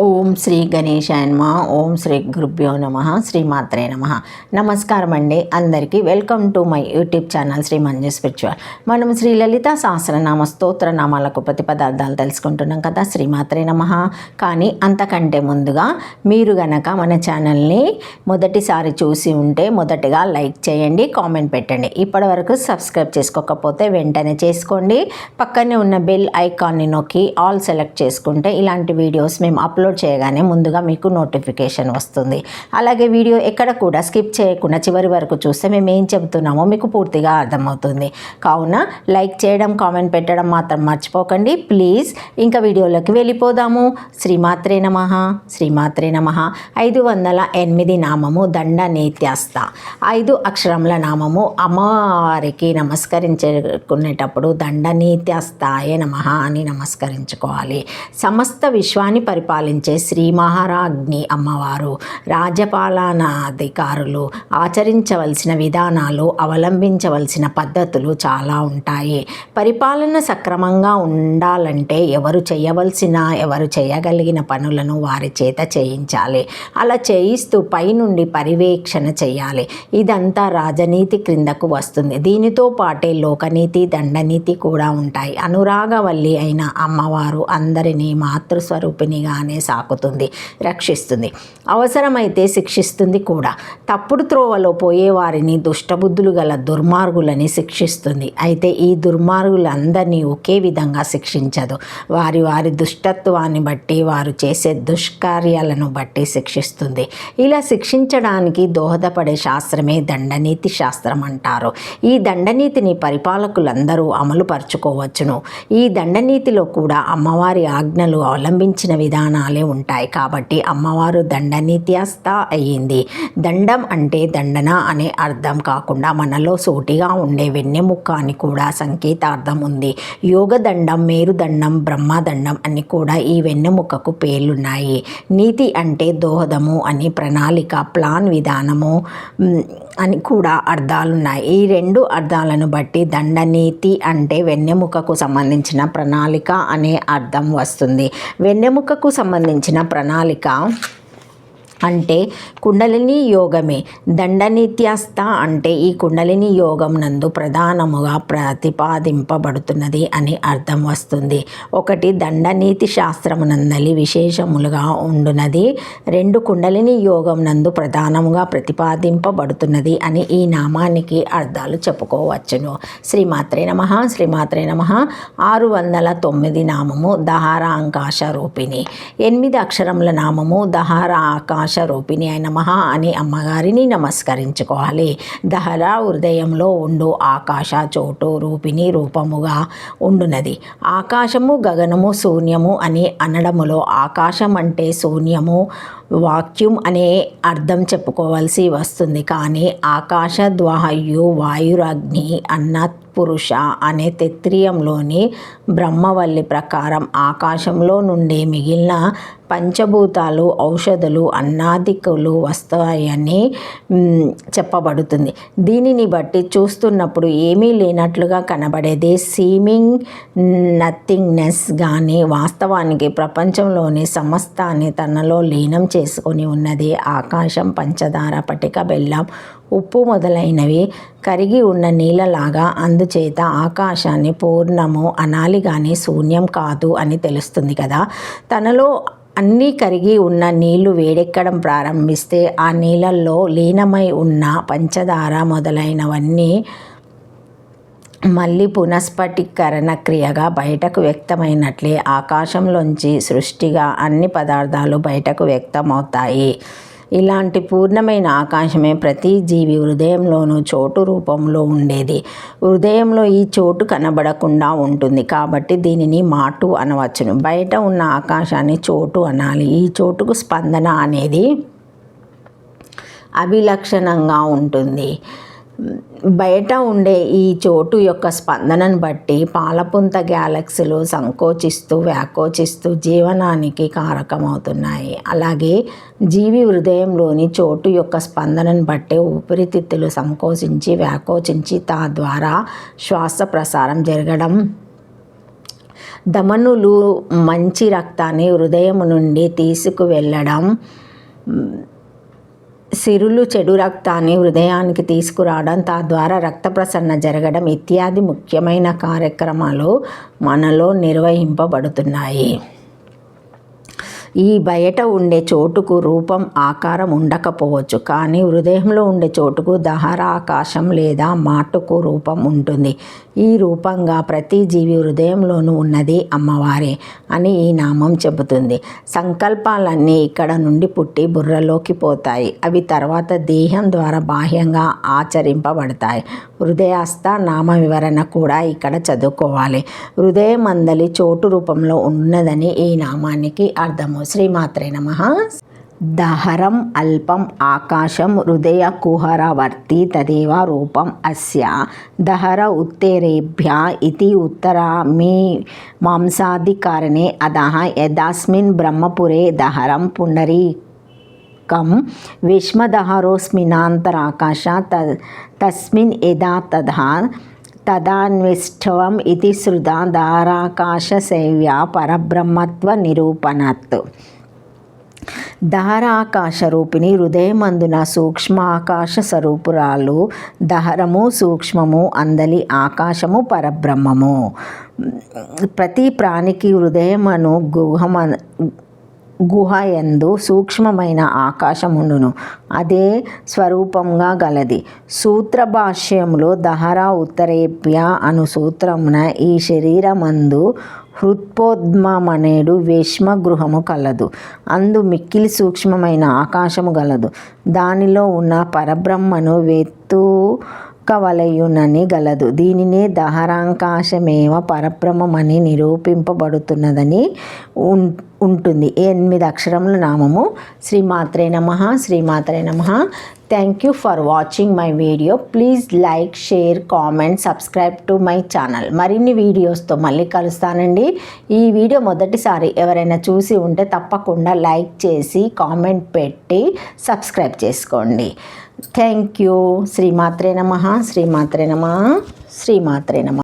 ఓం శ్రీ గణేశాయ నమః. ఓం శ్రీ గురుభ్యో నమః. శ్రీమాత్రే నమః. నమస్కారం అండి అందరికీ. Welcome to my YouTube channel Shri Manju spiritual. మనం శ్రీ లలిత సహస్రనామ స్తోత్ర నామాలకు ప్రతి పదార్థాలు తెలుసుకుంటున్నాం కదా. శ్రీమాత్రే నమః. కానీ అంతకంటే ముందుగా మీరు గనక మన ఛానల్ని మొదటిసారి చూసి ఉంటే మొదటగా లైక్ చేయండి, కామెంట్ పెట్టండి. ఇప్పటి వరకు సబ్స్క్రైబ్ చేసుకోకపోతే వెంటనే చేసుకోండి. పక్కనే ఉన్న బెల్ ఐకాన్ని నొక్కి ఆల్ సెలెక్ట్ చేసుకుంటే ఇలాంటి వీడియోస్ మేము అప్లోడ్ చేయగానే ముందుగా మీకు నోటిఫికేషన్ వస్తుంది. అలాగే వీడియో ఎక్కడ కూడా స్కిప్ చేయకుండా చివరి వరకు చూస్తే మేము ఏం చెబుతున్నామో మీకు పూర్తిగా అర్థమవుతుంది. కావున లైక్ చేయడం, కామెంట్ పెట్టడం మాత్రం మర్చిపోకండి ప్లీజ్. ఇంకా వీడియోలోకి వెళ్ళిపోదాము. శ్రీమాత్రే నమః. శ్రీమాత్రే నమః. 508 నామము దండ నేత్యాస్త. 5 అక్షరముల నామము అమ్మవారికి నమస్కరించుకునేటప్పుడు దండ నేత్యాస్తాయ నమః అని నమస్కరించుకోవాలి. సమస్త విశ్వాన్ని పరిపాలించే శ్రీ మహారాజ్ఞి అమ్మవారు రాజ్యపాలనాధికారులు ఆచరించవలసిన విధానాలు, అవలంబించవలసిన పద్ధతులు చాలా ఉంటాయి. పరిపాలన సక్రమంగా ఉండాలంటే ఎవరు చేయగలిగిన పనులను వారి చేత చేయించాలి. అలా చేయిస్తూ పైనుండి పర్యవేక్షణ చేయాలి. ఇదంతా రాజనీతి క్రిందకు వస్తుంది. దీనితో పాటే లోకనీతి, దండనీతి కూడా ఉంటాయి. అనురాగవల్లి అయిన అమ్మవారు అందరినీ మాతృస్వరూపిణిగానే సాకుతుంది, రక్షిస్తుంది, అవసరమైతే శిక్షిస్తుంది కూడా. తప్పుడు త్రోవలో పోయే వారిని, దుష్టబుద్ధులు గల దుర్మార్గులని శిక్షిస్తుంది. అయితే ఈ దుర్మార్గులందరినీ ఒకే విధంగా శిక్షించదు. వారి వారి దుష్టత్వాన్ని బట్టి, వారు చేసే దుష్కార్యాలను బట్టి శిక్షిస్తుంది. ఇలా శిక్షించడానికి దోహదపడే శాస్త్రమే దండనీతి శాస్త్రం అంటారు. ఈ దండనీతిని పరిపాలకులందరూ అమలు పరుచుకోవచ్చును. ఈ దండనీతిలో కూడా అమ్మవారి ఆజ్ఞలు అవలంబించిన విధానాలే ఉంటాయి. కాబట్టి అమ్మవారు దండనీత్యస్థ అయ్యింది. దండం అంటే దండన అనే అర్థం కాకుండా మనలో సూటిగా ఉండే వెన్నెముక్క అని కూడా సంకేతార్థం ఉంది. యోగదండం, మేరుదండం, బ్రహ్మదండం అని కూడా ఈ వెన్నెముకకు పేర్లున్నాయి. నీతి అంటే దోహదము అని, ప్రణాళిక, ప్లాన్, విధానము అని కూడా అర్థాలున్నాయి. ఈ రెండు అర్థాలను బట్టి దండనీతి అంటే వెన్నెముకకు సంబంధించిన ప్రణాళిక అనే అర్థం వస్తుంది. వెన్నెముకకు సంబంధించిన ప్రణాళిక అంటే కుండలిని యోగమే. దండనీత్యస్థ అంటే ఈ కుండలిని యోగం నందు ప్రధానముగా ప్రతిపాదింపబడుతున్నది అని అర్థం వస్తుంది. 1 దండనీతి శాస్త్రమునందలి విశేషములుగా ఉండునది. 2 కుండలిని యోగం నందు ప్రధానముగా ప్రతిపాదింపబడుతున్నది అని ఈ నామానికి అర్థాలు చెప్పుకోవచ్చును. శ్రీమాత్రే నమః. శ్రీమాత్రే నమః. 609 నామము దహారాంకాశ రూపిణి. 8 అక్షరముల నామము దహారాకాశ రూపిణి అయిన మహా అని అమ్మగారిని నమస్కరించుకోవాలి. దహర హృదయంలో ఉండు ఆకాశ చోటు రూపిణి రూపముగా ఉండునది. ఆకాశము, గగనము, శూన్యము అని అనడములో ఆకాశం అంటే శూన్యము, వాక్యూమ్ అనే అర్థం చెప్పుకోవాల్సి వస్తుంది. కానీ ఆకాశ ద్వాయు వాయురగ్ని అన్న పురుష అనే తెత్రియంలోని బ్రహ్మవల్లి ప్రకారం ఆకాశంలో నుండి మిగిలిన పంచభూతాలు, ఔషధులు, అన్నాదికులు వస్తాయని చెప్పబడుతుంది. దీనిని బట్టి చూస్తున్నప్పుడు ఏమీ లేనట్లుగా కనబడేది సీమింగ్ నథింగ్నెస్ కానీ వాస్తవానికి ప్రపంచంలోని సమస్తాన్ని తనలో లీనం చేసుకొని ఉన్నది ఆకాశం. పంచదార, పటిక, బెల్లం, ఉప్పు మొదలైనవి కరిగి ఉన్న నీళ్ళలాగా. అందుచేత ఆకాశాన్ని పూర్ణము అనాలి కానీ శూన్యం కాదు అని తెలుస్తుంది కదా. తనలో అన్నీ కరిగి ఉన్న నీళ్లు వేడెక్కడం ప్రారంభిస్తే ఆ నీళ్ళల్లో లీనమై ఉన్న పంచదార మొదలైనవన్నీ మళ్ళీ పునఃస్ఫటికరణ క్రియగా బయటకు వ్యక్తమైనట్లే ఆకాశంలోంచి సృష్టిగా అన్ని పదార్థాలు బయటకు వ్యక్తమవుతాయి. ఇలాంటి పూర్ణమైన ఆకాశమే ప్రతి జీవి హృదయంలోనూ చోటు రూపంలో ఉండేది. హృదయంలో ఈ చోటు కనబడకుండా ఉంటుంది కాబట్టి దీనిని మాటు అనవచ్చును. బయట ఉన్న ఆకాశాన్ని చోటు అనాలి. ఈ చోటుకు స్పందన అనేది అభిలక్షణంగా ఉంటుంది. బయట ఉండే ఈ చోటు యొక్క స్పందనను బట్టి పాలపుంత గ్యాలక్సీలు సంకోచిస్తూ వ్యాకోచిస్తూ జీవనానికి కారకమవుతున్నాయి. అలాగే జీవి హృదయంలోని చోటు యొక్క స్పందనను బట్టి ఊపిరితిత్తులు సంకోచించి వ్యాకోచించి తద్వారా శ్వాస ప్రసారం జరగడం ధమనులు మంచి రక్తాన్ని హృదయం నుండి తీసుకువెళ్ళడం, సిరులు చెడు రక్తాన్ని హృదయానికి తీసుకురావడం, తద్వారా రక్త ప్రసరణ జరగడం ఇత్యాది ముఖ్యమైన కార్యక్రమాలు మనలో నిర్వహింపబడుతున్నాయి. ఈ బయట ఉండే చోటుకు రూపం, ఆకారం ఉండకపోవచ్చు, కానీ హృదయంలో ఉండే చోటుకు దహర, ఆకాశం లేదా మాటుకు రూపం ఉంటుంది. ఈ రూపంగా ప్రతి జీవి హృదయంలోనూ ఉన్నది అమ్మవారే అని ఈ నామం చెబుతుంది. సంకల్పాలన్నీ ఇక్కడ నుండి పుట్టి బుర్రలోకి పోతాయి. అవి తర్వాత దేహం ద్వారా బాహ్యంగా ఆచరింపబడతాయి. హృదయస్థ నామ వివరణ కూడా ఇక్కడ చదువుకోవాలి. హృదయం అందలి చోటు రూపంలో ఉన్నదని ఈ నామానికి అర్థము. శ్రీమాత్రే నమః. దహరం అల్పం ఆకాశం హృదయ కుహరవర్తి తదేవ రూపం అస్య దహర ఉత్తరేభ్య ఇతి ఉత్తరామి మాంసాదికారణే అధః యదస్మిన్ బ్రహ్మపురే దహరం పుండరీకం విశ్వదహరోస్మినాంతరాకాశ తస్మిన్ యదా తదాన్విష్టవం ఇతి శ్రుతా దహరాకాశసేవ్యా పరబ్రహ్మత్వ నిరూపణత్. దహరాకాశ రూపిణి హృదయమందున సూక్ష్మాకాశ స్వరూపురాలు. దహరము సూక్ష్మము, అందలి ఆకాశము పరబ్రహ్మము. ప్రతి ప్రాణికి హృదయమను గుహయందు సూక్ష్మమైన ఆకాశముండును. అదే స్వరూపంగా గలది. సూత్రభాష్యంలో దహర ఉత్తరేభ్య అను సూత్రమున ఈ శరీరమందు హృత్పోద్మమనేడు వేష్మగృహము కలదు. అందు మిక్కిలి సూక్ష్మమైన ఆకాశము గలదు. దానిలో ఉన్న పరబ్రహ్మను వెతుకవలయునని గలదు. దీనినే దహరాకాశమేవ పరబ్రహ్మమని నిరూపింపబడుతున్నదని ఉంటుంది. 8 అక్షరముల నామము. శ్రీమాత్రే నమః. శ్రీమాత్రే నమః. Thank you for watching my video. Please like, share, comment, subscribe to my channel. మరిన్ని వీడియోస్తో మళ్ళీ కలుస్తానండి. ఈ వీడియో మొదటిసారి ఎవరైనా చూసి ఉంటే తప్పకుండా లైక్ చేసి కామెంట్ పెట్టి సబ్స్క్రైబ్ చేసుకోండి. Thank you. శ్రీమాత్రే నమః. శ్రీమాత్రే నమః. శ్రీమాత్రే నమః.